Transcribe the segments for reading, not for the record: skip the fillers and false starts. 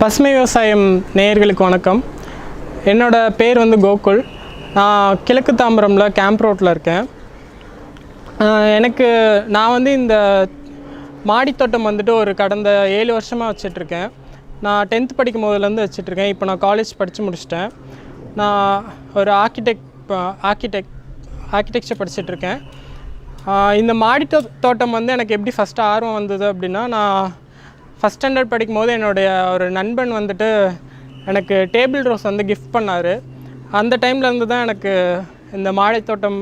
பசுமை விவசாயம் நேயர்களுக்கு வணக்கம். என்னோட பேர் வந்து கோகுல். நான் கிழக்கு தாம்பரமில் கேம்ப் ரோட்டில் இருக்கேன். நான் வந்து இந்த மாடித்தோட்டம் வந்துட்டு ஒரு கடந்த 7 வருஷமாக வச்சிட்ருக்கேன். நான் 10th படிக்கும் போதுலேருந்து வச்சிட்ருக்கேன். இப்போ நான் காலேஜ் படித்து முடிச்சிட்டேன். நான் ஒரு ஆர்கிடெக்சர் படிச்சிட்ருக்கேன். இந்த தோட்டம் வந்து எனக்கு எப்படி ஃபஸ்ட்டு ஆர்வம் வந்தது அப்படின்னா, நான் ஃபஸ்ட் ஸ்டாண்டர்ட் படிக்கும்போது என்னுடைய ஒரு நண்பன் வந்துட்டு எனக்கு டேபிள் ரோஸ் வந்து கிஃப்ட் பண்ணார். அந்த டைம்லேருந்து தான் எனக்கு இந்த மாடித்தோட்டம்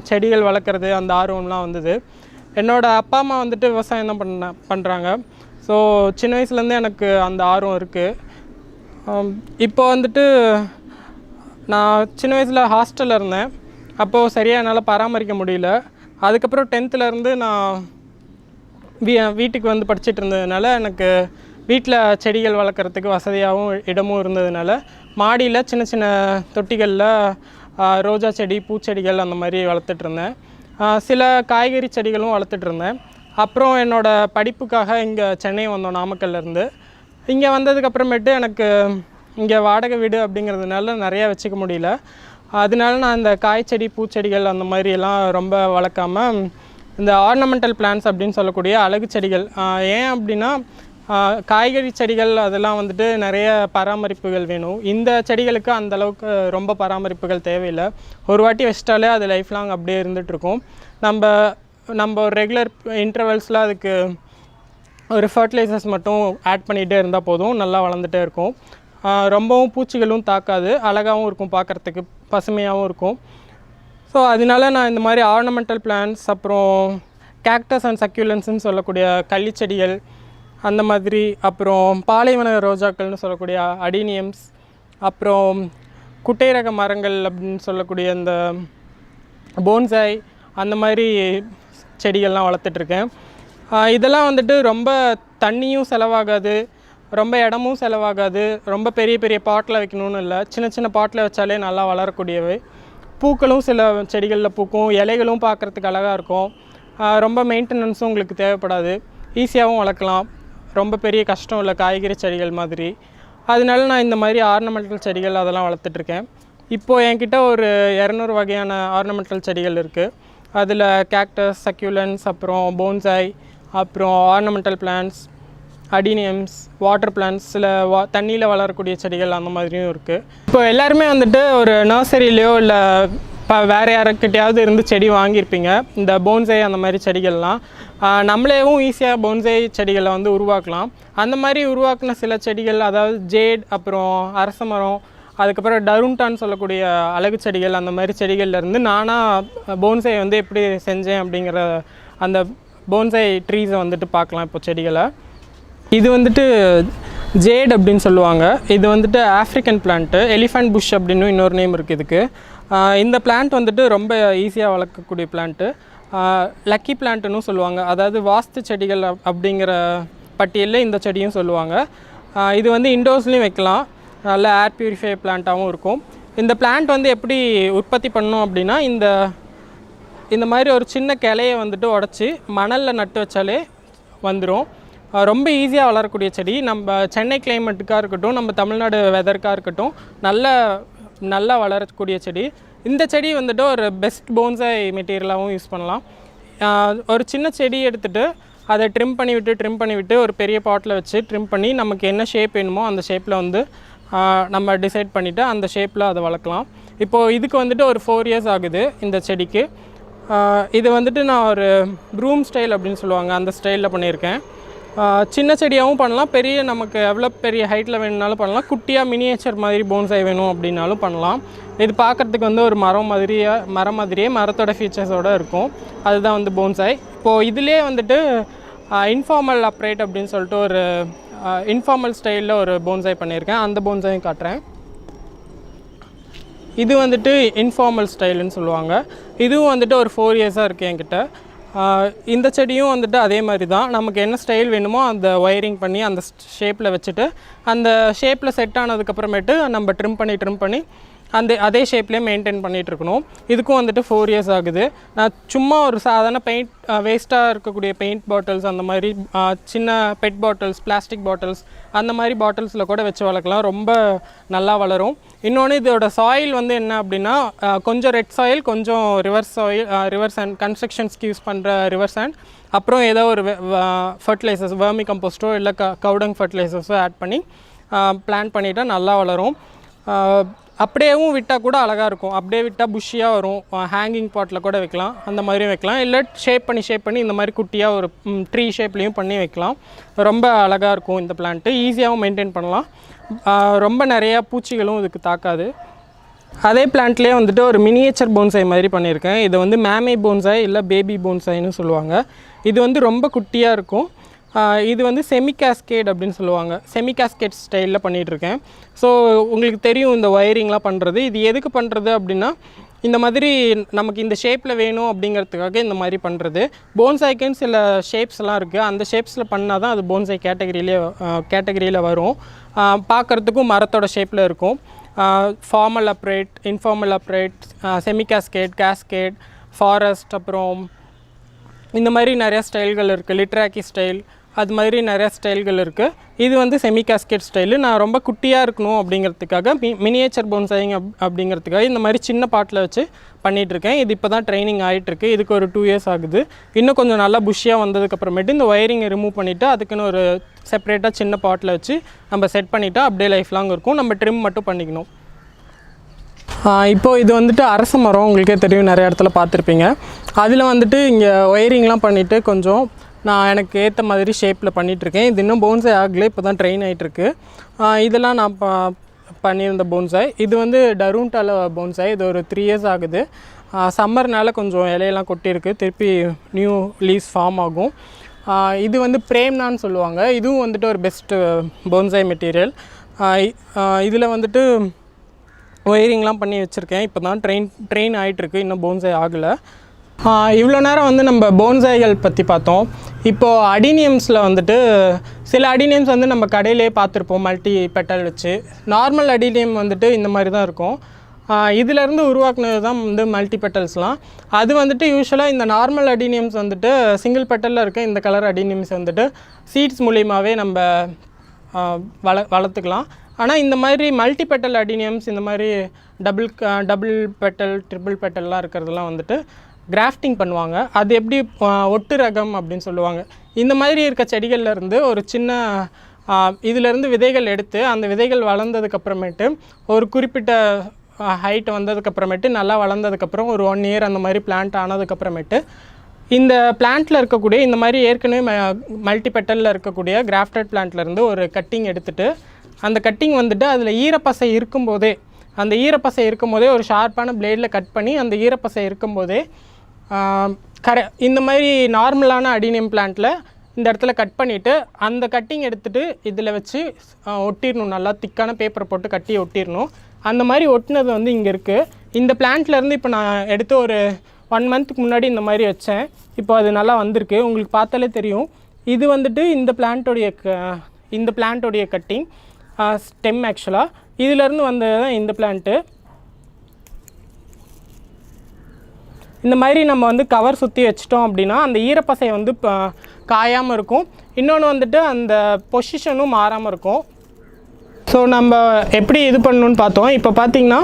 செடிகள் வளர்க்குறது அந்த ஆர்வம்லாம் வந்தது. என்னோடய அப்பா அம்மா வந்துட்டு விவசாயம் தான் பண்ணுறாங்க. ஸோ சின்ன வயசுலேருந்தே எனக்கு அந்த ஆர்வம் இருக்குது. இப்போ வந்துட்டு நான் சின்ன வயசில் ஹாஸ்டலில் இருந்தேன். அப்போது சரியாக என்னால் பராமரிக்க முடியல. அதுக்கப்புறம் 10th நான் வீட்டுக்கு வந்து படிச்சுட்டு இருந்ததுனால எனக்கு வீட்டில் செடிகள் வளர்க்குறதுக்கு வசதியாகவும் இடமும் இருந்ததுனால மாடியில் சின்ன சின்ன தொட்டிகளில் ரோஜா செடி, பூச்செடிகள் அந்த மாதிரி வளர்த்துட்ருந்தேன். சில காய்கறி செடிகளும் வளர்த்துட்ருந்தேன். அப்புறம் என்னோடய படிப்புக்காக இங்கே சென்னை வந்தோம், நாமக்கல்லேருந்து. இங்கே வந்ததுக்கப்புறமேட்டு எனக்கு இங்கே வாடகை வீடு அப்படிங்கிறதுனால நிறையா வச்சுக்க முடியல. அதனால நான் இந்த காய்ச்செடி, பூச்செடிகள் அந்த மாதிரியெல்லாம் ரொம்ப வளர்க்காமல் இந்த ஆர்னமெண்டல் பிளான்ட்ஸ் அப்படின்னு சொல்லக்கூடிய அழகு செடிகள், ஏன் அப்படின்னா காய்கறி செடிகள் அதெல்லாம் வந்துட்டு நிறைய பராமரிப்புகள் வேணும். இந்த செடிகளுக்கு அந்தளவுக்கு ரொம்ப பராமரிப்புகள் தேவையில்லை. ஒரு வாட்டி வச்சிட்டாலே அது லைஃப் லாங் அப்படியே இருந்துகிட்ருக்கும். நம்ம ஒரு ரெகுலர் இன்டர்வல்ஸில் அதுக்கு ஒரு ஃபர்டிலைசர்ஸ் மட்டும் ஆட் பண்ணிகிட்டே இருந்தால் போதும், நல்லா வளர்ந்துட்டே இருக்கும். ரொம்பவும் பூச்சிகளும் தாக்காது, அழகாகவும் இருக்கும், பார்க்குறதுக்கு பசுமையாகவும் இருக்கும். ஸோ அதனால நான் இந்த மாதிரி ஆர்னமெண்டல் பிளான்ட்ஸ், அப்புறம் கேக்டஸ் அண்ட் சக்யூலன்ஸ்ன்னு சொல்லக்கூடிய கள்ளிச்செடிகள் அந்த மாதிரி, அப்புறம் பாலைவன ரோஜாக்கள்னு சொல்லக்கூடிய அடினியம்ஸ், அப்புறம் குட்டை ரக மரங்கள் அப்படின்னு சொல்லக்கூடிய இந்த போன்சாய் அந்த மாதிரி செடிகள்லாம் வளர்த்துட்ருக்கேன். இதெல்லாம் வந்துட்டு ரொம்ப தண்ணியும் செலவாகாது, ரொம்ப இடமும் செலவாகாது. ரொம்ப பெரிய பெரிய பாட்டில் வைக்கணும்னு இல்லை, சின்ன சின்ன பாட்டில் வச்சாலே நல்லா வளரக்கூடியவை. பூக்களும் சில செடிகளில் பூக்கும், இலைகளும் பார்க்குறதுக்கு அழகாக இருக்கும். ரொம்ப மெயின்டெனன்ஸும் உங்களுக்கு தேவைப்படாது, ஈஸியாகவும் வளர்க்கலாம். ரொம்ப பெரிய கஷ்டம் இல்லை காய்கறி செடிகள் மாதிரி. அதனால நான் இந்த மாதிரி ஆர்னமெண்டல் செடிகள் அதெல்லாம் வளர்த்துட்ருக்கேன். இப்போது என்கிட்ட ஒரு 200 வகையான ஆர்னமெண்டல் செடிகள் இருக்குது. அதில் கேக்டஸ், சக்யூலன்ஸ், அப்புறம் போன்சாய், அப்புறம் ஆர்னமெண்டல் பிளான்ட்ஸ், அடினியம்ஸ், வாட்டர் பிளான்ட்ஸ், சில தண்ணியில் வளரக்கூடிய செடிகள் அந்த மாதிரியும் இருக்குது. இப்போ எல்லாருமே வந்துட்டு ஒரு நர்சரியிலையோ இல்லை வேறு யாருக்கிட்டையாவது இருந்து செடி வாங்கியிருப்பீங்க. இந்த போன்சாய் அந்த மாதிரி செடிகள்லாம் நம்மளேவும் ஈஸியாக போன்சாய் செடிகளை வந்து உருவாக்கலாம். அந்த மாதிரி உருவாக்கின சில செடிகள், அதாவது ஜேட், அப்புறம் அரச மரம், அதுக்கப்புறம் டருண்டான்னு சொல்லக்கூடிய அழகு செடிகள், அந்த மாதிரி செடிகள்லேருந்து நானாக போன்சாய் வந்து எப்படி செஞ்சேன் அப்படிங்கிற அந்த போன்சாய் ட்ரீஸை வந்துட்டு பார்க்கலாம். இப்போ செடிகளை இது வந்துட்டு ஜேட் அப்படின்னு சொல்லுவாங்க. இது வந்துட்டு ஆஃப்ரிக்கன் பிளான்ட்டு, எலிஃபண்ட் புஷ் அப்படின்னு இன்னொரு நேம் இருக்குது இதுக்கு. இந்த பிளான்ட் வந்துட்டு ரொம்ப ஈஸியாக வளர்க்கக்கூடிய பிளான்ட்டு. லக்கி பிளான்ட்டுன்னு சொல்லுவாங்க, அதாவது வாஸ்து செடிகள் அப்படிங்கிற பட்டியலில் இந்த செடியும் சொல்லுவாங்க. இது வந்து இண்டோர்ஸ்லேயும் வைக்கலாம், நல்ல ஏர் பியூரிஃபை பிளான்ட்டாகவும் இருக்கும். இந்த பிளான்ட் வந்து எப்படி உற்பத்தி பண்ணணும் அப்படின்னா, இந்த மாதிரி ஒரு சின்ன கிளையை வந்துட்டு உடச்சி மணலில் நட்டு வச்சாலே வந்துடும். ரொம்ப ஈஸியாக வளரக்கூடிய செடி. நம்ம சென்னை கிளைமேட்டுக்காக இருக்கட்டும், நம்ம தமிழ்நாடு வெதருக்காக இருக்கட்டும், நல்லா வளரக்கூடிய செடி. இந்த செடி வந்துட்டு ஒரு பெஸ்ட் போன்சாய் மெட்டீரியலாகவும் யூஸ் பண்ணலாம். ஒரு சின்ன செடி எடுத்துகிட்டு அதை ட்ரிம் பண்ணிவிட்டு ஒரு பெரிய பாட்டில் வச்சு ட்ரிம் பண்ணி நமக்கு என்ன ஷேப் வேணுமோ அந்த ஷேப்பில் வந்து நம்ம டிசைட் பண்ணிவிட்டு அந்த ஷேப்பில் அதை வளர்க்கலாம். இப்போது இதுக்கு வந்துட்டு ஒரு 4 years ஆகுது இந்த செடிக்கு. இது வந்துட்டு நான் ஒரு ப்ரூம் ஸ்டைல் அப்படின்னு சொல்லுவாங்க, அந்த ஸ்டைலில் பண்ணியிருக்கேன். சின்ன செடியாகவும் பண்ணலாம், நமக்கு எவ்வளோ பெரிய ஹைட்டில் வேணும்னாலும் பண்ணலாம், குட்டியாக மினியேச்சர் மாதிரி போன்சாய் வேணும் அப்படின்னாலும் பண்ணலாம். இது பார்க்குறதுக்கு வந்து ஒரு மரம் மாதிரியே மரத்தோட ஃபீச்சர்ஸோடு இருக்கும். அதுதான் வந்து போன்சாய். இப்போது இதிலே வந்துட்டு இன்ஃபார்மல் அப்ரேட் அப்படின்னு சொல்லிட்டு ஒரு இன்ஃபார்மல் ஸ்டைலில் ஒரு போன்சாய் பண்ணியிருக்கேன். அந்த போன்சாயும் காட்டுறேன். இது வந்துட்டு இன்ஃபார்மல் ஸ்டைலுன்னு சொல்லுவாங்க. இதுவும் வந்துட்டு ஒரு 4 years இருக்குது என்கிட்ட. இந்த செடியும் வந்துட்டு அதே மாதிரி தான், நமக்கு என்ன ஸ்டைல் வேணுமோ அந்த ஒயரிங் பண்ணி அந்த ஷேப்பில் வச்சுட்டு அந்த ஷேப்பில் செட் ஆனதுக்கப்புறமேட்டு நம்ம ட்ரிம் பண்ணி அதே ஷேப்லேயே மெயின்டைன் பண்ணிகிட்டு இருக்கணும். இதுக்கும் வந்துட்டு 4 years ஆகுது. நான் சும்மா ஒரு சாதாரண பெயிண்ட் வேஸ்ட்டாக இருக்கக்கூடிய பெயிண்ட் பாட்டில்ஸ், அந்த மாதிரி சின்ன பெட் பாட்டில்ஸ், பிளாஸ்டிக் பாட்டில்ஸ், அந்த மாதிரி பாட்டில்ஸில் கூட வச்சு வளர்க்கலாம். ரொம்ப நல்லா வளரும். இன்னொன்று இதோட சாயில் வந்து என்ன அப்படின்னா கொஞ்சம் ரெட் சாயில், கொஞ்சம் ரிவர் சாண்ட், கன்ஸ்ட்ரக்ஷன்ஸ்க்கு யூஸ் பண்ணுற ரிவர் சாண்ட், அப்புறம் ஏதோ ஒரு ஃபர்டிலைசர்ஸ், வெர்மி கம்போஸ்ட்டோ இல்லை கவுடங் ஃபர்டிலைசர்ஸோ ஆட் பண்ணி பிளான்ட் பண்ணிவிட்டால் நல்லா வளரும். அப்படியேவும் விட்டால் கூட அழகாக இருக்கும். அப்படியே விட்டால் புஷ்ஷியாக வரும். ஹேங்கிங் பாட்டில் கூட வைக்கலாம், அந்த மாதிரியும் வைக்கலாம். இல்லை ஷேப் பண்ணி இந்த மாதிரி குட்டியாக ஒரு ட்ரீ ஷேப்லேயும் பண்ணி வைக்கலாம். ரொம்ப அழகாக இருக்கும் இந்த பிளான்ட்டு. ஈஸியாகவும் மெயின்டைன் பண்ணலாம். ரொம்ப நிறையா பூச்சிகளும் இதுக்கு தாக்காது. அதே பிளான்ட்லேயே வந்துட்டு ஒரு மினியேச்சர் போன்சாய் மாதிரி பண்ணியிருக்கேன். இதை வந்து மேமே போன்சாய் இல்லை பேபி போன்சாய்னு சொல்லுவாங்க. இது வந்து ரொம்ப குட்டியாக இருக்கும். இது வந்து செமி கேஸ்கேட் அப்படின்னு சொல்லுவாங்க. செமி கேஸ்கேட் ஸ்டைலில் பண்ணிகிட்ருக்கேன். ஸோ உங்களுக்கு தெரியும் இந்த ஒயரிங்லாம் பண்ணுறது. இது எதுக்கு பண்ணுறது அப்படின்னா, இந்த மாதிரி நமக்கு இந்த ஷேப்பில் வேணும் அப்படிங்கிறதுக்காக இந்த மாதிரி பண்ணுறது. போன்சாய்க்குன்னு சில ஷேப்ஸ்லாம் இருக்குது. அந்த ஷேப்ஸில் பண்ணால் தான் அது போன்சாய் கேட்டகரியில் வரும். பார்க்குறதுக்கும் மரத்தோட ஷேப்பில் இருக்கும். Formal upright, informal upright, semi cascade, forest, அப்புறம் இந்த மாதிரி நிறையா ஸ்டைல்கள் இருக்குது. லிட்ராக்கி ஸ்டைல், அது மாதிரி நிறையா ஸ்டைல்கள் இருக்குது. இது வந்து செமி கேஸ்கேட் ஸ்டைலு. நான் ரொம்ப குட்டியாக இருக்கணும் அப்படிங்கிறதுக்காக மினியேச்சர் போன்சாயிங் அப்படிங்கிறதுக்காக இந்த மாதிரி சின்ன பாட்டில் வச்சு பண்ணிகிட்ருக்கேன். இது இப்போ தான் ட்ரைனிங் ஆகிட்டுருக்கு. இதுக்கு ஒரு 2 years ஆகுது. இன்னும் கொஞ்சம் நல்லா புஷ்ஷியாக வந்ததுக்கப்புறமேட்டு இந்த ஒயரிங்கை ரிமூவ் பண்ணிவிட்டு அதுக்குன்னு ஒரு செப்பரேட்டாக சின்ன பாட்டில் வச்சு நம்ம செட் பண்ணிவிட்டால் அப்படியே லைஃப் லாங் இருக்கும். நம்ம ட்ரிம் மட்டும் பண்ணிக்கணும். இப்போது இது வந்துட்டு அரச மரம், உங்களுக்கே தெரியும், நிறைய இடத்துல பார்த்துருப்பீங்க. அதில் வந்துட்டு இங்கே ஒயரிங்லாம் பண்ணிவிட்டு கொஞ்சம் நான் எனக்கு ஏற்ற மாதிரி ஷேப்பில் பண்ணிகிட்ருக்கேன். இது இன்னும் போன்சாய் ஆகலை, இப்போ தான் ட்ரெயின் ஆகிட்டுருக்கு. இதெல்லாம் நான் பண்ணியிருந்த போன்சாய். இது வந்து டரூண்டால போன்சாய். இது ஒரு 3 years ஆகுது. சம்மர்னால கொஞ்சம் இலையெல்லாம் கொட்டியிருக்கு. திருப்பி நியூ லீஸ் ஃபார்ம் ஆகும். இது வந்து பிரேம்னான்னு சொல்லுவாங்க. இதுவும் வந்துட்டு ஒரு பெஸ்ட்டு போன்சாய் மெட்டீரியல். இதில் வந்துட்டு ஒயரிங்லாம் பண்ணி வச்சுருக்கேன். இப்போ தான் ட்ரெயின் ஆகிட்டுருக்கு. இன்னும் போன்சாய் ஆகலை. இவ்வளோ நேரம் வந்து நம்ம போன்சாய்கள் பற்றி பார்த்தோம். இப்போது அடினியம்ஸில் வந்துட்டு சில அடினியம்ஸ் வந்து நம்ம கடையிலே பார்த்துருப்போம், மல்டி பெட்டல் வச்சு. நார்மல் அடினியம் வந்துட்டு இந்த மாதிரி தான் இருக்கும். இதிலேருந்து உருவாக்குனது தான் வந்து மல்டி பெட்டல்ஸ்லாம். அது வந்துட்டு யூஸ்வலாக இந்த நார்மல் அடினியம்ஸ் வந்துட்டு சிங்கிள் பெட்டலில் இருக்க இந்த கலர் அடினியம்ஸ் வந்துட்டு சீட்ஸ் மூலியமாகவே நம்ம வளர்த்துக்கலாம். ஆனால் இந்த மாதிரி மல்டி பெட்டல் அடினியம்ஸ், இந்த மாதிரி டபுள் பெட்டல், ட்ரிபிள் பெட்டல்லாம் இருக்கிறதெல்லாம் வந்துட்டு கிராஃப்டிங் பண்ணுவாங்க. அது எப்படி ஒட்டு ரகம் அப்படின்னு சொல்லுவாங்க. இந்த மாதிரி இருக்க செடிகள்லேருந்து ஒரு சின்ன இதிலேருந்து விதைகள் எடுத்து அந்த விதைகள் வளர்ந்ததுக்கப்புறமேட்டு ஒரு குறிப்பிட்ட ஹைட் வந்ததுக்கப்புறமேட்டு நல்லா வளர்ந்ததுக்கப்புறம் ஒரு 1 year அந்த மாதிரி பிளான்ட் ஆனதுக்கப்புறமேட்டு இந்த பிளான்ட்டில் இருக்கக்கூடிய இந்த மாதிரி ஏற்கனவே மல்டி பெட்டலில் இருக்கக்கூடிய கிராஃப்டட் பிளான்ட்லேருந்து ஒரு கட்டிங் எடுத்துகிட்டு அந்த கட்டிங் வந்துட்டு அதில் ஈரப்பசை இருக்கும்போதே ஒரு ஷார்ப்பான பிளேடில் கட் பண்ணி அந்த ஈரப்பசை இருக்கும்போதே இந்த மாதிரி நார்மலான அடினியம் பிளான்ட்டில் இந்த இடத்துல கட் பண்ணிவிட்டு அந்த கட்டிங் எடுத்துகிட்டு இதில் வச்சு ஒட்டிடணும். நல்லா திக்கான பேப்பரை போட்டு கட்டி ஒட்டிடணும். அந்த மாதிரி ஒட்டினது வந்து இங்கே இருக்குது. இந்த பிளான்ட்லேருந்து இப்போ நான் எடுத்து ஒரு 1 monthக்கு முன்னாடி இந்த மாதிரி வச்சேன். இப்போ அது நல்லா வந்திருக்கு. உங்களுக்கு பார்த்தாலே தெரியும். இது வந்துட்டு இந்த பிளான்ட்டோடைய கட்டிங் ஸ்டெம். ஆக்சுவலாக இதிலேருந்து வந்தது தான் இந்த பிளான்ட்டு. இந்த மாதிரி நம்ம வந்து கவர் சுற்றி வச்சிட்டோம் அப்படின்னா அந்த ஈரப்பசை வந்து காயாமல் இருக்கும். இன்னொன்று வந்துட்டு அந்த பொசிஷனும் மாறாமல் இருக்கும். ஸோ நம்ம எப்படி இது பண்ணணுன்னு பார்த்தோம். இப்போ பார்த்திங்கன்னா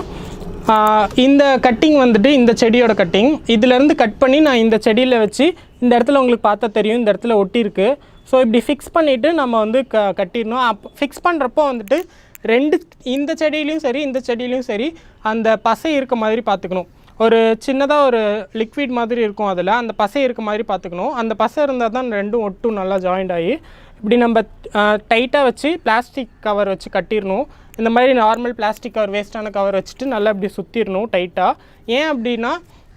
இந்த கட்டிங் வந்துட்டு இந்த செடியோட கட்டிங் இதிலேருந்து கட் பண்ணி நான் இந்த செடியில் வச்சு இந்த இடத்துல உங்களுக்கு பார்த்தா தெரியும், இந்த இடத்துல ஒட்டியிருக்கு. ஸோ இப்படி ஃபிக்ஸ் பண்ணிவிட்டு நம்ம வந்து கட்டிடணும். ஃபிக்ஸ் பண்ணுறப்போ வந்துட்டு இந்த செடியிலையும் சரி இந்த செடியிலையும் சரி அந்த பசை இருக்க மாதிரி பார்த்துக்கணும். ஒரு சின்னதாக ஒரு லிக்விட் மாதிரி இருக்கும், அதில் அந்த பசை இருக்க மாதிரி பார்த்துக்கணும். அந்த பசை இருந்தால் தான் ரெண்டும் ஒட்டும் நல்லா ஜாயிண்ட் ஆகி. இப்படி நம்ம டைட்டாக வச்சு பிளாஸ்டிக் கவர் வச்சு கட்டிடணும். இந்த மாதிரி நார்மல் பிளாஸ்டிக் கவர், வேஸ்ட்டான கவர் வச்சுட்டு நல்லா இப்படி சுற்றிடணும் டைட்டாக. ஏன் அப்படின்னா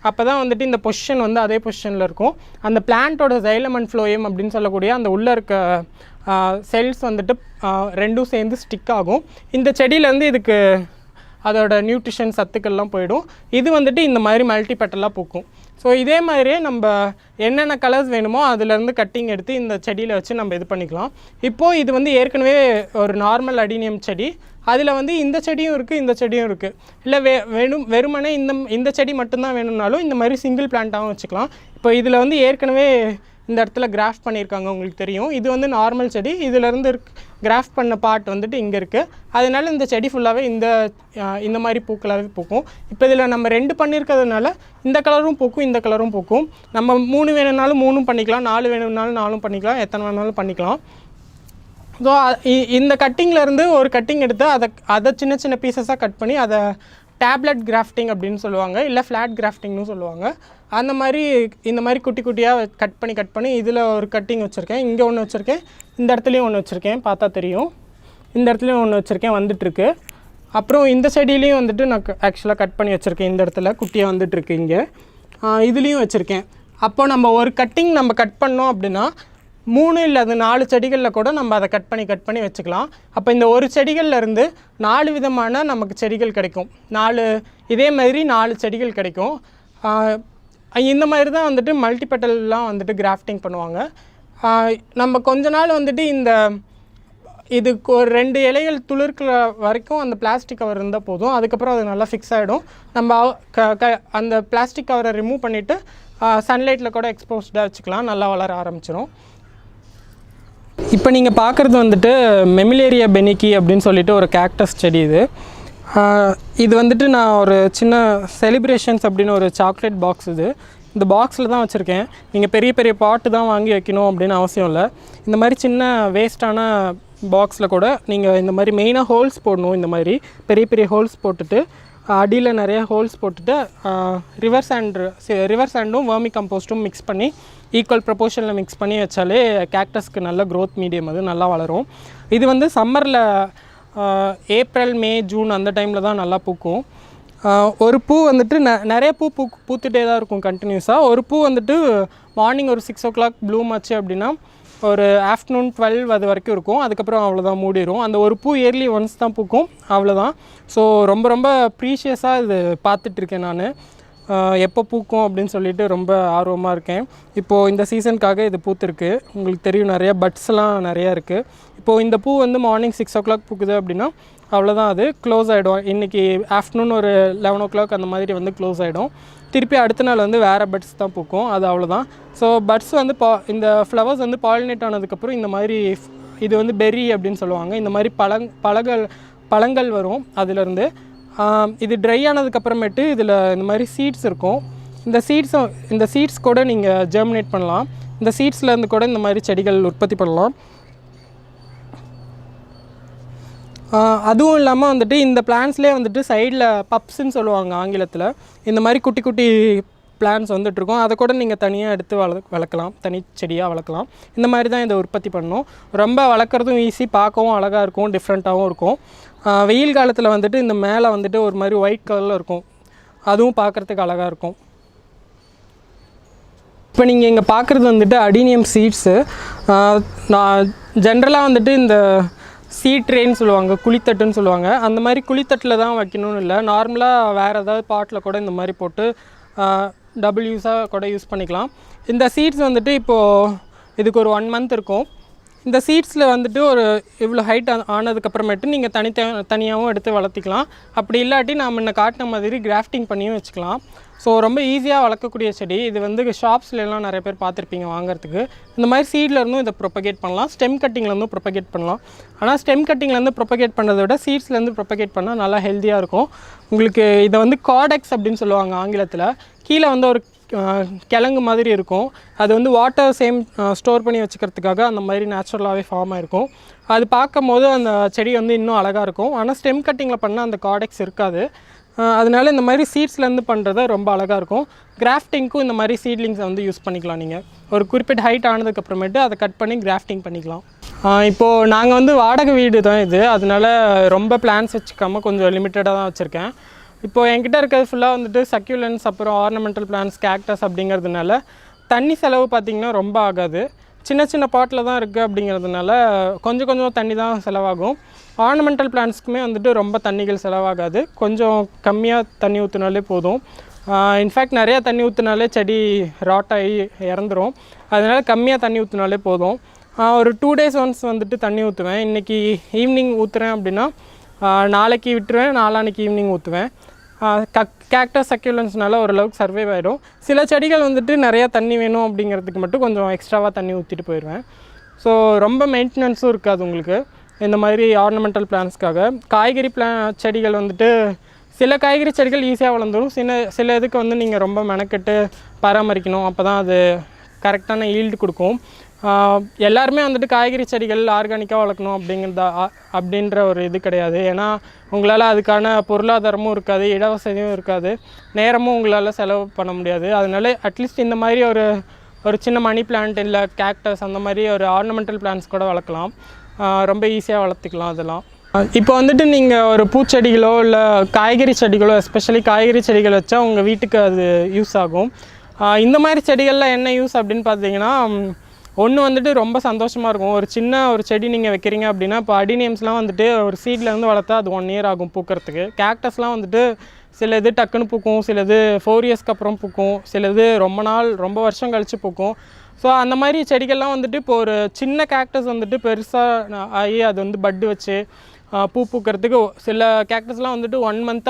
அப்போ தான் வந்துட்டு இந்த பொசிஷன் வந்து அதே பொசிஷனில் இருக்கும். அந்த பிளான்ட்டோட சைலம் அண்ட் ஃப்ளோயம் அப்படின்னு சொல்லக்கூடிய அந்த உள்ளே இருக்க செல்ஸ் வந்துட்டு ரெண்டும் சேர்ந்து ஸ்டிக் ஆகும். இந்த செடியிலேருந்து இதுக்கு அதோட நியூட்ரிஷன் சத்துக்கள்லாம் போயிடும். இது வந்துட்டு இந்த மாதிரி மல்டி பெட்டலாக பூக்கும். ஸோ இதே மாதிரியே நம்ம என்னென்ன கலர்ஸ் வேணுமோ அதுலேருந்து கட்டிங் எடுத்து இந்த செடியில் வச்சு நம்ம இது பண்ணிக்கலாம். இப்போது இது வந்து ஏற்கனவே ஒரு நார்மல் அடினியம் செடி. அதில் வந்து இந்த செடியும் இருக்குது, இந்த செடியும் இருக்குது. இல்லை வெறுமனே இந்த செடி மட்டும்தான் வேணும்னாலும் இந்த மாதிரி சிங்கிள் பிளான்ட்டாகவும் வச்சுக்கலாம். இப்போ இதில் வந்து ஏற்கனவே இந்த இடத்துல கிராஃப்ட் பண்ணியிருக்காங்க, உங்களுக்கு தெரியும். இது வந்து நார்மல் செடி. இதிலேருந்து கிராஃப்ட் பண்ண பார்ட் வந்துட்டு இங்கே இருக்குது. அதனால இந்த செடி ஃபுல்லாகவே இந்த மாதிரி பூக்களாகவே பூக்கும். இப்போ இதில் நம்ம 2 பண்ணியிருக்கிறதுனால இந்த கலரும் பூக்கும், இந்த கலரும் பூக்கும். நம்ம 3 வேணும்னாலும் 3 பண்ணிக்கலாம், 4 வேணும்னாலும் 4 பண்ணிக்கலாம், எத்தனை வேணாலும் பண்ணிக்கலாம். ஸோ இந்த கட்டிங்லேருந்து ஒரு கட்டிங் எடுத்து அதை சின்ன சின்ன பீசஸாக கட் பண்ணி அதை டேப்லெட் கிராஃப்டிங் அப்படின்னு சொல்லுவாங்க, இல்லை ஃப்ளாட் கிராஃப்டிங்னு சொல்லுவாங்க. அந்த மாதிரி இந்த மாதிரி குட்டி குட்டியாக கட் பண்ணி இதில் ஒரு கட்டிங் வச்சுருக்கேன். இங்கே ஒன்று வச்சுருக்கேன், இந்த இடத்துலையும் ஒன்று வச்சுருக்கேன், பார்த்தா தெரியும். இந்த இடத்துலையும் ஒன்று வச்சுருக்கேன், வந்துட்டுருக்கு. அப்புறம் இந்த செடியிலையும் வந்துட்டு நான் ஆக்சுவலாக கட் பண்ணி வச்சுருக்கேன். இந்த இடத்துல குட்டியாக வந்துட்டுருக்கு. இங்கே இதுலேயும் வச்சுருக்கேன். அப்போ நம்ம ஒரு கட்டிங் நம்ம கட் பண்ணோம் அப்படின்னா 3 இல்லை அது 4 செடிகளில் கூட நம்ம அதை கட் பண்ணி வச்சுக்கலாம். அப்போ இந்த ஒரு செடிகள்லேருந்து 4 விதமான நமக்கு செடிகள் கிடைக்கும். இதே மாதிரி 4 செடிகள் கிடைக்கும். இந்த மாதிரி தான் வந்துட்டு மல்டிபெட்டல்லாம் வந்துட்டு கிராஃப்டிங் பண்ணுவாங்க. நம்ம கொஞ்ச நாள் வந்துட்டு இதுக்கு ஒரு 2 இலைகள் துளிர்க்கிற வரைக்கும் அந்த பிளாஸ்டிக் கவர் இருந்தால் போதும். அதுக்கப்புறம் அது நல்லா ஃபிக்ஸ் ஆகிடும். நம்ம அந்த பிளாஸ்டிக் கவரை ரிமூவ் பண்ணிவிட்டு சன்லைட்டில் கூட எக்ஸ்போஸ்டாக வச்சுக்கலாம், நல்லா வளர ஆரம்பிச்சிடும். இப்போ நீங்கள் பார்க்குறது வந்துட்டு மெமிலேரியா பெனிக்கி அப்படின்னு சொல்லிட்டு ஒரு கேக்டஸ் செடி. இது வந்துட்டு நான் ஒரு சின்ன செலிப்ரேஷன்ஸ் அப்படின்னு ஒரு சாக்லேட் பாக்ஸ். இந்த பாக்ஸில் தான் வச்சுருக்கேன். நீங்கள் பெரிய பெரிய பாட்டு தான் வாங்கி வைக்கணும் அப்படின்னு அவசியம் இல்லை. இந்த மாதிரி சின்ன வேஸ்ட்டான பாக்ஸில் கூட நீங்கள் இந்த மாதிரி மெயினாக ஹோல்ஸ் போடணும். இந்த மாதிரி பெரிய பெரிய ஹோல்ஸ் போட்டுட்டு அடியில் நிறைய ஹோல்ஸ் போட்டுட்டு ரிவர் சாண்டும் வர்மி கம்போஸ்ட்டும் மிக்ஸ் பண்ணி ஈக்குவல் ப்ரப்போர்ஷனில் மிக்ஸ் பண்ணி வச்சாலே கேக்டஸ்க்கு நல்ல க்ரோத் மீடியம் அது நல்லா வளரும். இது வந்து சம்மரில் ஏப்ரல் மே ஜூன் அந்த டைமில் தான் நல்லா பூக்கும். ஒரு பூ வந்துட்டு நிறைய பூத்துட்டே தான் இருக்கும் கண்டினியூஸாக. ஒரு பூ வந்துட்டு மார்னிங் ஒரு 6 o'clock ப்ளூம் ஆச்சு அப்படின்னா ஒரு ஆஃப்டர்நூன் 12 அது வரைக்கும் இருக்கும். அதுக்கப்புறம் அவ்வளோதான் மூடிடும். அந்த ஒரு பூ இயர்லி ஒன்ஸ் தான் பூக்கும், அவ்வளோதான். ஸோ ரொம்ப ரொம்ப ப்ரீஷியஸாக இது பார்த்துட்ருக்கேன் நான். எப்போ பூக்கும் அப்படின்னு சொல்லிட்டு ரொம்ப ஆர்வமாக இருக்கேன். இப்போது இந்த சீசனுக்காக இது பூத்துருக்கு. உங்களுக்கு தெரியும், நிறைய பட்ஸ்லாம் நிறையா இருக்குது. இப்போது இந்த பூ வந்து மார்னிங் 6 o'clock பூக்குது அப்படின்னா அவ்வளோதான், அது க்ளோஸ் ஆகிடும். இன்றைக்கி ஆஃப்டர்நூன் ஒரு 11 o'clock அந்த மாதிரி வந்து க்ளோஸ் ஆகிடும். திருப்பி அடுத்த நாள் வந்து வேறு பட்ஸ் தான் பூக்கும், அது அவ்வளோதான். ஸோ பட்ஸ் வந்து இந்த ஃப்ளவர்ஸ் வந்து பாலினேட் ஆனதுக்கப்புறம் இந்த மாதிரி இது வந்து பெர்ரி அப்படின்னு சொல்லுவாங்க. இந்த மாதிரி பழங்கள் வரும் அதிலேருந்து. இது ட்ரை ஆனதுக்கப்புறமேட்டு இதில் இந்த மாதிரி சீட்ஸ் இருக்கும். இந்த சீட்ஸ் கூட நீங்கள் ஜெர்மினேட் பண்ணலாம். இந்த சீட்ஸ்லேருந்து கூட இந்த மாதிரி செடிகள் உற்பத்தி பண்ணலாம். அதுவும் இல்லாமல் வந்துட்டு இந்த பிளான்ஸ்லேயே வந்துட்டு சைடில் பப்ஸ்ன்னு சொல்லுவாங்க ஆங்கிலத்தில். இந்த மாதிரி குட்டி குட்டி பிளான்ஸ் வந்துட்டுருக்கோம். அதை கூட நீங்கள் தனியாக எடுத்து வளர்க்கலாம், தனி செடியாக வளர்க்கலாம். இந்த மாதிரி தான் இதை உற்பத்தி பண்ணணும். ரொம்ப வளர்க்குறதும் ஈஸி, பார்க்கவும் அழகாக இருக்கும், டிஃப்ரெண்ட்டாகவும் இருக்கும். வெயில் காலத்தில் வந்துட்டு இந்த மேலே வந்துட்டு ஒரு மாதிரி ஒயிட் கலரில் இருக்கும், அதுவும் பார்க்குறதுக்கு அழகாக இருக்கும். இப்போ நீங்கள் இங்கே பார்க்குறது வந்துட்டு அடினியம் சீட்ஸு. நான் ஜென்ரலாக வந்துட்டு இந்த சீட் ட்ரேன்னு சொல்லுவாங்க, குழித்தட்டுன்னு சொல்லுவாங்க. அந்த மாதிரி குழித்தட்டில் தான் வைக்கணும்னு இல்லை, நார்மலாக வேறு ஏதாவது பாட்டில் கூட இந்த மாதிரி போட்டு டபுள் யூஸாக கூட யூஸ் பண்ணிக்கலாம். இந்த சீட்ஸ் வந்துட்டு இப்போது இதுக்கு ஒரு 1 month இருக்கும். இந்த சீட்ஸில் வந்துட்டு ஒரு இவ்வளோ ஹைட் ஆனதுக்கப்புறமேட்டு நீங்கள் தனியாகவும் எடுத்து வளர்த்திக்கலாம். அப்படி இல்லாட்டி நான் முன்ன காட்டின மாதிரி கிராஃப்டிங் பண்ணியும் வச்சுக்கலாம். ஸோ ரொம்ப ஈஸியாக வளர்க்கக்கூடிய செடி இது. வந்து ஷாப்ஸ்லாம் நிறைய பேர் பார்த்துருப்பீங்க வாங்குறதுக்கு. இந்த மாதிரி சீட்லேருந்தும் இதை ப்ரொபகேட் பண்ணலாம், ஸ்டெம் கட்டிங்லேருந்தும் ப்ரொபகேட் பண்ணலாம். ஆனால் ஸ்டெம் கட்டிங்லேருந்து ப்ரொபகேட் பண்ணுறதை விட சீட்ஸ்லேருந்து ப்ரொபகேட் பண்ணால் நல்லா ஹெல்த்தியாக இருக்கும் உங்களுக்கு. இதை வந்து காடெக்ஸ் அப்படின்னு சொல்லுவாங்க ஆங்கிலத்தில். கீழே வந்து ஒரு கிழங்கு மாதிரி இருக்கும். அது வந்து வாட்டர் ஸ்டோர் பண்ணி வச்சுக்கிறதுக்காக அந்த மாதிரி நேச்சுரலாகவே ஃபார்ம் ஆகிருக்கும். அது பார்க்கும் போது அந்த செடி வந்து இன்னும் அழகாக இருக்கும். ஆனால் ஸ்டெம் கட்டிங்கில் பண்ணால் அந்த காடெக்ஸ் இருக்காது. அதனால இந்த மாதிரி சீட்ஸ்லேருந்து பண்ணுறது ரொம்ப அழகாக இருக்கும். கிராஃப்டிங்க்கும் இந்த மாதிரி சீட்லிங்ஸை வந்து யூஸ் பண்ணிக்கலாம். நீங்கள் ஒரு குறிப்பிட்ட ஹைட் ஆனதுக்கப்புறமேட்டு அதை கட் பண்ணி கிராஃப்டிங் பண்ணிக்கலாம். இப்போது நாங்கள் வந்து வாடகை வீடு தான் இது, அதனால ரொம்ப பிளான்ஸ் வச்சுக்காமல் கொஞ்சம் லிமிட்டடாக தான் வச்சுருக்கேன். இப்போது என்கிட்ட இருக்கிறது ஃபுல்லாக வந்துட்டு சக்யூலன்ஸ், அப்புறம் ஆர்னமெண்டல் பிளான்ஸ், கேக்டஸ் அப்படிங்கிறதுனால தண்ணி செலவு பார்த்திங்கன்னா ரொம்ப ஆகாது. சின்ன சின்ன பாட்டில் தான் இருக்குது அப்படிங்கிறதுனால கொஞ்சம் கொஞ்சம் தண்ணி தான் செலவாகும். ஆர்னமெண்டல் பிளான்ட்ஸ்க்குமே வந்துட்டு ரொம்ப தண்ணிகள் செலவாகாது, கொஞ்சம் கம்மியாக தண்ணி ஊற்றினாலே போதும். இன்ஃபேக்ட் நிறையா தண்ணி ஊற்றினாலே செடி ராட் ஆகி இறந்துரும். அதனால் கம்மியாக தண்ணி ஊற்றினாலே போதும். ஒரு 2 days ஒன்ஸ் வந்துட்டு தண்ணி ஊற்றுவேன். இன்றைக்கி ஈவினிங் ஊற்றுறேன் அப்படின்னா நாளைக்கு விட்டுருவேன், நாளான்னைக்கு ஈவினிங் ஊற்றுவேன். கேக்டஸ் சக்யூலன்ஸ்னால ஓரளவுக்கு சர்வைவ் ஆகிடும். சில செடிகள் வந்துட்டு நிறையா தண்ணி வேணும் அப்படிங்கிறதுக்கு மட்டும் கொஞ்சம் எக்ஸ்ட்ராவாக தண்ணி ஊற்றிட்டு போயிடுவேன். ஸோ ரொம்ப மெயின்டெனன்ஸும் இருக்காது உங்களுக்கு இந்த மாதிரி ஆர்னமெண்டல் பிளான்ஸ்க்காக. காய்கறி செடிகள் வந்துட்டு சில காய்கறி செடிகள் ஈஸியாக வளர்ந்துடும், சில இதுக்கு வந்து நீங்கள் ரொம்ப மெனக்கெட்டு பராமரிக்கணும், அப்போ தான் அது கரெக்டான ஈல்டு கொடுக்கும். எல்லாருமே வந்துட்டு காய்கறி செடிகள் ஆர்கானிக்காக வளர்க்கணும் அப்படின்ற ஒரு இது கிடையாது. ஏன்னா உங்களால் அதுக்கான பொருளாதாரமும் இருக்காது, இடவசதியும் இருக்காது, நேரமும் உங்களால் செலவு பண்ண முடியாது. அதனால அட்லீஸ்ட் இந்த மாதிரி ஒரு சின்ன மணி பிளான்ட் இல்லை கேக்டஸ் அந்த மாதிரி ஒரு ஆர்னமெண்டல் பிளான்ட்ஸ் கூட வளர்க்கலாம், ரொம்ப ஈஸியாக வளர்த்துக்கலாம் அதெல்லாம். இப்போ வந்துட்டு நீங்கள் ஒரு பூச்செடிகளோ இல்லை காய்கறி செடிகளோ, எஸ்பெஷலி காய்கறி செடிகள் வச்சா உங்கள் வீட்டுக்கு அது யூஸ் ஆகும். இந்த மாதிரி செடிகளில் என்ன யூஸ் அப்படின்னு பார்த்தீங்கன்னா, ஒன்று வந்துட்டு ரொம்ப சந்தோஷமாக இருக்கும். ஒரு செடி நீங்கள் வைக்கிறீங்க அப்படின்னா, இப்போ அடினியம்ஸ்லாம் வந்துட்டு ஒரு சீட்லேருந்து வளர்த்தா அது 1 year ஆகும் பூக்கிறதுக்கு. கேக்டஸ்லாம் வந்துட்டு சில இது டக்குன்னு பூக்கும், சில இது 4 yearsக்கு அப்புறம் பூக்கும், சில இது ரொம்ப வருஷம் கழித்து பூக்கும். ஸோ அந்த மாதிரி செடிகள்லாம் வந்துட்டு இப்போ ஒரு சின்ன கேக்டஸ் வந்துட்டு பெருசாக ஆகி அது வந்து பட்டு வச்சு பூக்கிறதுக்கு சில கேக்டஸ்லாம் வந்துட்டு 1 month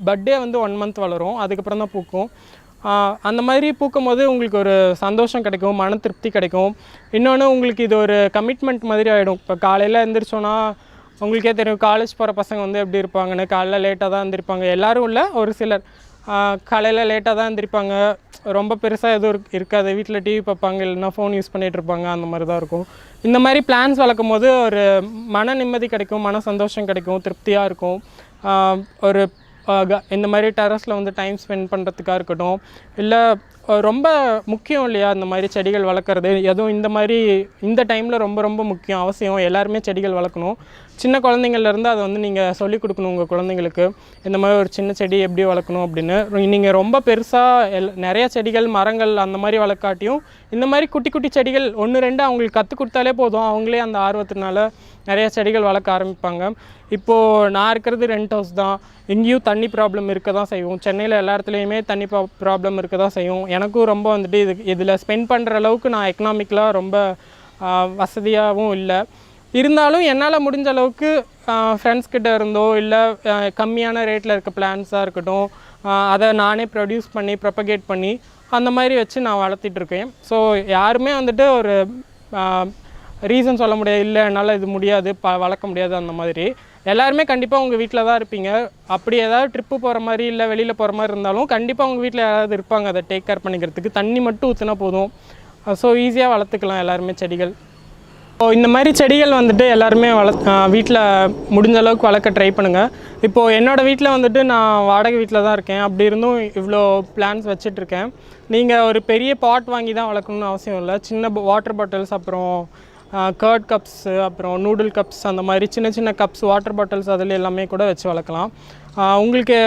பட்டே வந்து 1 month வளரும், அதுக்கப்புறம் தான் பூக்கும். அந்த மாதிரி பூக்கும் போது உங்களுக்கு ஒரு சந்தோஷம் கிடைக்கும், மன திருப்தி கிடைக்கும். இன்னொன்று உங்களுக்கு இது ஒரு கமிட்மெண்ட் மாதிரி ஆகிடும். இப்போ காலையில் எழுந்திரிச்சோன்னா உங்களுக்கே தெரியும் காலேஜ் போகிற பசங்க வந்து எப்படி இருப்பாங்கன்னு. காலைல லேட்டாக தான் எழுந்திரிப்பாங்க, எல்லோரும் இல்லை, ஒரு சிலர் காலையில் லேட்டாக தான் எழுந்திரிப்பாங்க, ரொம்ப பெருசாக எதுவும் இருக்காது, வீட்டில் டிவி பார்ப்பாங்க, இல்லைன்னா ஃபோன் யூஸ் பண்ணிகிட்ருப்பாங்க, அந்த மாதிரி தான் இருக்கும். இந்த மாதிரி பிளான்ஸ் வளர்க்கும் போது ஒரு மன நிம்மதி கிடைக்கும், மன சந்தோஷம் கிடைக்கும், திருப்தியாக இருக்கும். ஒரு இந்த மாதிரி டெரஸில் வந்து டைம் ஸ்பெண்ட் பண்ணுறதுக்காக இருக்கட்டும், இல்லை ரொம்ப முக்கியம் இல்லையா இந்த மாதிரி செடிகள் வளர்க்குறது, எதுவும் இந்த டைமில் ரொம்ப ரொம்ப முக்கியம், அவசியம். எல்லாருமே செடிகள் வளர்க்கணும். சின்ன குழந்தைங்கள்லேருந்து அதை வந்து நீங்கள் சொல்லிக் கொடுக்கணும் உங்கள் குழந்தைங்களுக்கு, இந்த மாதிரி ஒரு சின்ன செடி எப்படி வளர்க்கணும் அப்படின்னு. நீங்கள் ரொம்ப பெருசாக நிறைய செடிகள் மரங்கள் அந்த மாதிரி வளர்க்காட்டியும் இந்த மாதிரி குட்டி குட்டி செடிகள் 1-2 அவங்களுக்கு கற்றுக் கொடுத்தாலே போதும், அவங்களே அந்த ஆர்வத்தினால நிறைய செடிகள் வளர்க்க ஆரம்பிப்பாங்க. இப்போது நான் இருக்கிறது ரெண்ட் ஹவுஸ் தான், இங்கேயும் தண்ணி ப்ராப்ளம் இருக்க தான் செய்யும். சென்னையில் எல்லா இடத்துலையுமே தண்ணி ப்ராப்ளம் இருக்க தான் செய்யும். எனக்கும் ரொம்ப வந்துட்டு இதில் ஸ்பெண்ட் பண்ணுற அளவுக்கு நான் எக்கனாமிக்கலாக ரொம்ப வசதியாகவும் இல்லை. இருந்தாலும் என்னால் முடிஞ்ச அளவுக்கு ஃப்ரெண்ட்ஸ்கிட்ட இருந்தோ இல்லை கம்மியான ரேட்டில் இருக்க பிளான்ஸாக இருக்கட்டும், அதை நானே ப்ரொடியூஸ் பண்ணி ப்ரொபகேட் பண்ணி அந்த மாதிரி வச்சு நான் வளர்த்திட்ருக்கேன். ஸோ யாருமே வந்துட்டு ஒரு ரீசன் சொல்ல முடியாது, இல்லை என்னால் இது முடியாது, வளர்க்க முடியாது. அந்த மாதிரி எல்லாருமே கண்டிப்பாக உங்கள் வீட்டில் தான் இருப்பீங்க. அப்படி ஏதாவது ட்ரிப்பு போகிற மாதிரி இல்லை வெளியில் போகிற மாதிரி இருந்தாலும் கண்டிப்பாக உங்கள் வீட்டில் யாராவது இருப்பாங்க அதை டேக் கேர் பண்ணிக்கிறதுக்கு. தண்ணி மட்டும் ஊற்றினா போதும். ஸோ ஈஸியாக வளர்த்துக்கலாம் எல்லாருமே செடிகள். ஸோ இந்த மாதிரி செடிகள் வந்துட்டு எல்லாருமே வீட்டில் முடிஞ்ச அளவுக்கு வளர்க்க ட்ரை பண்ணுங்கள். இப்போது என்னோடய வீட்டில் வந்துட்டு நான் வாடகை வீட்டில் தான் இருக்கேன், அப்படி இருந்தும் இவ்வளோ பிளான்ஸ் வச்சிட்ருக்கேன். நீங்கள் ஒரு பெரிய பாட் வாங்கி தான் வளர்க்கணும்னு அவசியம் இல்லை. சின்ன வாட்டர் பாட்டில்ஸ், அப்புறம் கர்ட் கப்ஸு, அப்புறம் நூடுல் கப்ஸ், அந்த மாதிரி சின்ன சின்ன கப்ஸ், வாட்டர் பாட்டில்ஸ் அதில் எல்லாமே கூட வச்சு வளர்க்கலாம். உங்களுக்கு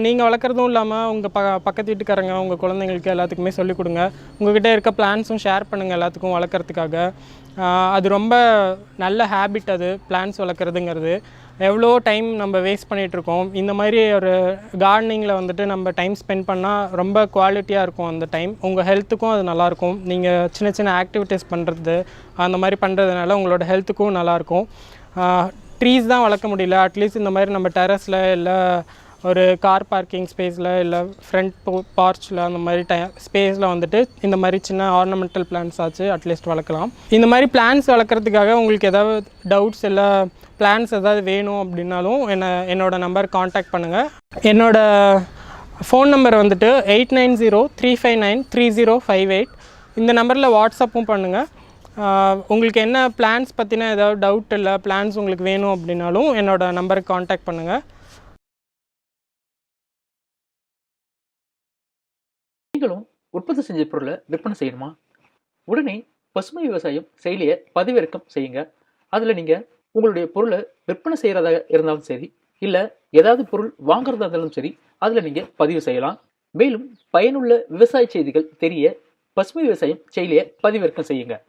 நீங்கள் வளர்க்குறதும் இல்லாமல் உங்கள் பக்கத்து வீட்டுக்காரங்க உங்கள் குழந்தைங்களுக்கு எல்லாத்துக்குமே சொல்லிக் கொடுங்க. உங்கள்கிட்ட இருக்க பிளான்ஸும் ஷேர் பண்ணுங்கள் எல்லாத்துக்கும் வளர்க்குறதுக்காக. அது ரொம்ப நல்ல ஹேபிட், அது பிளான்ஸ் வளர்க்குறதுங்கிறது. எவ்வளோ டைம் நம்ம வேஸ்ட் பண்ணிகிட்ருக்கோம். இந்த மாதிரி ஒரு கார்டனிங்கில் வந்துட்டு நம்ம டைம் ஸ்பெண்ட் பண்ணால் ரொம்ப குவாலிட்டியாக இருக்கும் அந்த டைம். உங்கள் ஹெல்த்துக்கும் அது நல்லாயிருக்கும். நீங்கள் சின்ன சின்ன ஆக்டிவிட்டீஸ் பண்ணுறது அந்த மாதிரி பண்ணுறதுனால உங்களோட ஹெல்த்துக்கும் நல்லாயிருக்கும். ட்ரீஸ் தான் வளர்க்க முடியல, அட்லீஸ்ட் இந்த மாதிரி நம்ம டெரஸில் இல்லை ஒரு கார் பார்க்கிங் ஸ்பேஸில் இல்லை ஃப்ரண்ட் பார்ச்சில் அந்த மாதிரி ஸ்பேஸில் வந்துட்டு இந்த மாதிரி சின்ன ஆர்னமெண்டல் பிளான்ஸ் ஆச்சு அட்லீஸ்ட் வளர்க்கலாம். இந்த மாதிரி பிளான்ஸ் வளர்க்குறதுக்காக உங்களுக்கு ஏதாவது டவுட்ஸ் இல்லை பிளான்ஸ் ஏதாவது வேணும் அப்படின்னாலும் என்னோடய நம்பர் காண்டாக்ட் பண்ணுங்கள். என்னோடய ஃபோன் நம்பர் வந்துட்டு 8903593058. இந்த நம்பரில் வாட்ஸ்அப்பும் பண்ணுங்கள். உங்களுக்கு என்ன பிளான்ஸ் பற்றின ஏதாவது டவுட் இல்லை பிளான்ஸ் உங்களுக்கு வேணும் அப்படின்னாலும் என்னோடய நம்பருக்கு காண்டாக்ட் பண்ணுங்கள். நீங்களும் உற்பத்தி செஞ்ச பொருளை விற்பனை செய்யணுமா? உடனே பசுமை விவசாயம் செயலியை பதிவிறக்கம் செய்யுங்க. அதில் நீங்கள் உங்களுடைய பொருளை விற்பனை செய்கிறதாக இருந்தாலும் சரி, இல்லை ஏதாவது பொருள் வாங்குறதா இருந்தாலும் சரி, அதில் நீங்கள் பதிவு செய்யலாம். மேலும் பயனுள்ள விவசாய செய்திகள் தெரிய பசுமை விவசாயம் செயலியை பதிவிறக்கம் செய்யுங்க.